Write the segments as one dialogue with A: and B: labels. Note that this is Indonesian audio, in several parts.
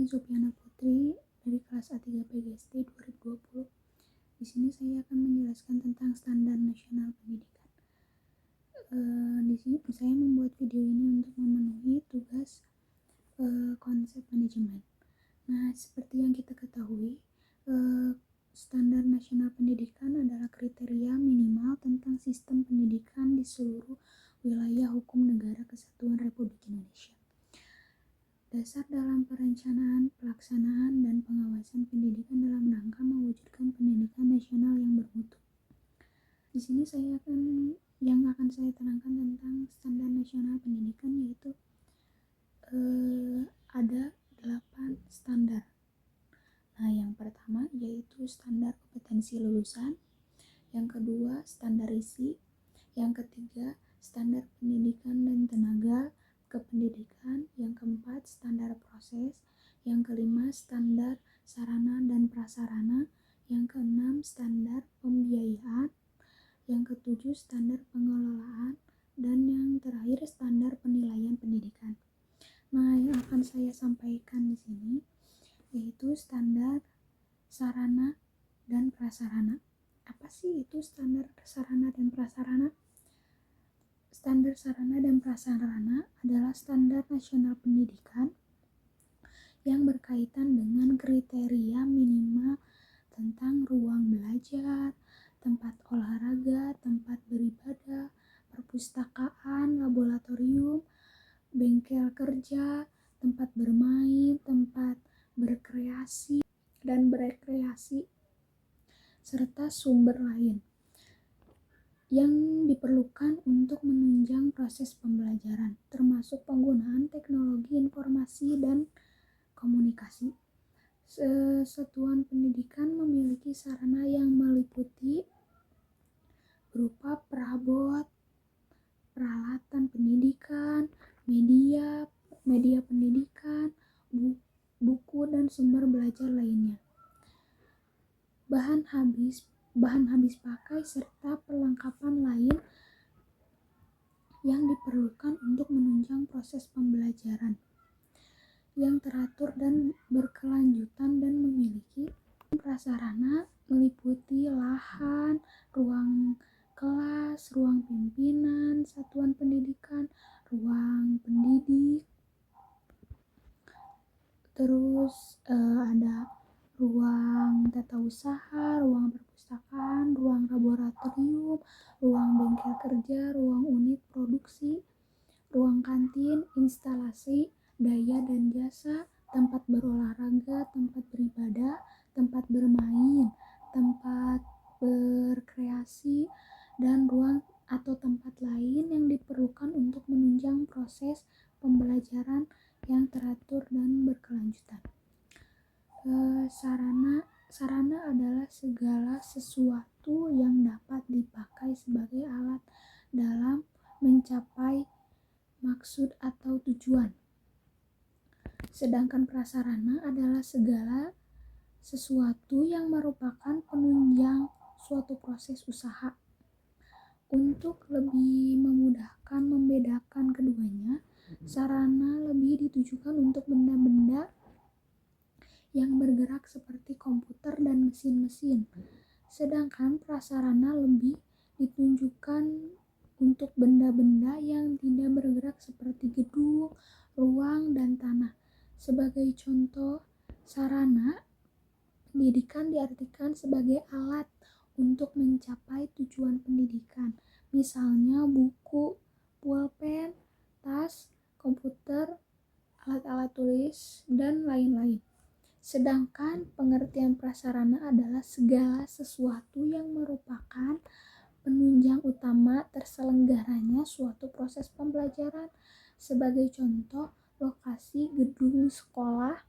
A: saya Zopiana Putri dari kelas A3 PGSD 2020. Di sini saya akan menjelaskan tentang standar nasional pendidikan. Di sini saya membuat video ini untuk memenuhi tugas konsep manajemen. Nah, seperti yang kita ketahui, standar nasional pendidikan adalah kriteria minimal tentang sistem pendidikan di seluruh wilayah hukum Negara Kesatuan Republik Indonesia. Dasar dalam perencanaan, pelaksanaan, dan pengawasan pendidikan dalam rangka mewujudkan pendidikan nasional yang bermutu. Di sini yang akan saya terangkan tentang standar nasional pendidikan, yaitu ada 8 standar. Nah, yang pertama yaitu standar kompetensi lulusan, yang kedua standar isi, yang ketiga standar pendidikan dan tenaga kependidikan, yang keempat standar proses, yang kelima standar sarana dan prasarana, yang keenam standar pembiayaan, yang ketujuh standar pengelolaan, dan yang terakhir standar penilaian pendidikan. Nah, yang akan saya sampaikan di sini yaitu standar sarana dan prasarana. Apa sih itu standar sarana dan prasarana? Standar sarana dan prasarana adalah standar nasional pendidikan yang berkaitan dengan kriteria minimal tentang ruang belajar, tempat olahraga, tempat beribadah, perpustakaan, laboratorium, bengkel kerja, tempat bermain, tempat berkreasi dan berekreasi, serta sumber lain yang diperlukan untuk menunjang proses pembelajaran, termasuk penggunaan teknologi informasi dan komunikasi. Satuan pendidikan memiliki sarana yang meliputi berupa perabot, peralatan pendidikan, media pendidikan, buku dan sumber belajar lainnya, bahan habis pakai, serta perlengkapan lain yang diperlukan untuk menunjang proses pembelajaran yang teratur dan berkelanjutan. Dan memiliki prasarana meliputi lahan, ruang kelas, ruang pimpinan satuan pendidikan, ruang pendidik, terus ada ruang tata usaha, ruang perpustakaan, ruang laboratorium, ruang bengkel kerja, ruang unit produksi, ruang kantin, instalasi, daya dan jasa, tempat berolahraga, tempat beribadah, tempat bermain, tempat berkreasi, dan ruang atau tempat lain yang diperlukan untuk menunjang proses pembelajaran yang teratur dan berkelanjutan. Sarana adalah segala sesuatu yang dapat dipakai sebagai alat dalam mencapai maksud atau tujuan. Sedangkan prasarana adalah segala sesuatu yang merupakan penunjang suatu proses usaha. Untuk lebih memudahkan membedakan keduanya, sarana lebih ditujukan untuk benda-benda yang bergerak seperti komputer dan mesin-mesin, sedangkan prasarana lebih ditunjukkan untuk benda-benda yang tidak bergerak seperti gedung, ruang, dan tanah. Sebagai contoh, sarana pendidikan diartikan sebagai alat untuk mencapai tujuan pendidikan, misalnya buku, pulpen, tas, komputer, alat-alat tulis, dan lain-lain. Sedangkan pengertian prasarana adalah segala sesuatu yang merupakan penunjang utama terselenggaranya suatu proses pembelajaran. Sebagai contoh, lokasi gedung sekolah,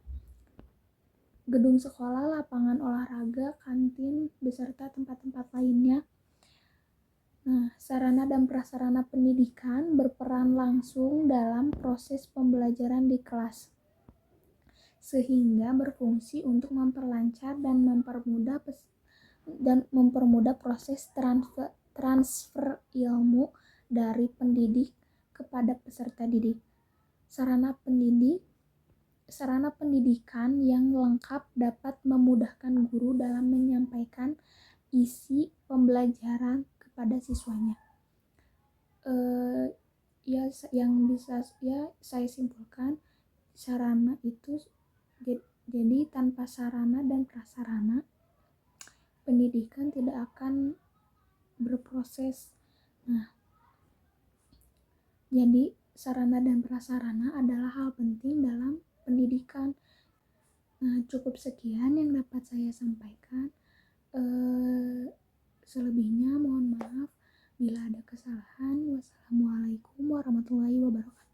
A: lapangan olahraga, kantin, beserta tempat-tempat lainnya. Nah, sarana dan prasarana pendidikan berperan langsung dalam proses pembelajaran di kelas, sehingga berfungsi untuk memperlancar dan mempermudah proses transfer ilmu dari pendidik kepada peserta didik. sarana pendidikan yang lengkap dapat memudahkan guru dalam menyampaikan isi pembelajaran kepada siswanya. Ya yang bisa ya saya simpulkan, sarana itu jadi tanpa sarana dan prasarana pendidikan tidak akan berproses. Nah, jadi sarana dan prasarana adalah hal penting dalam pendidikan. Nah, cukup sekian yang dapat saya sampaikan. Selebihnya mohon maaf bila ada kesalahan. Wassalamualaikum warahmatullahi wabarakatuh.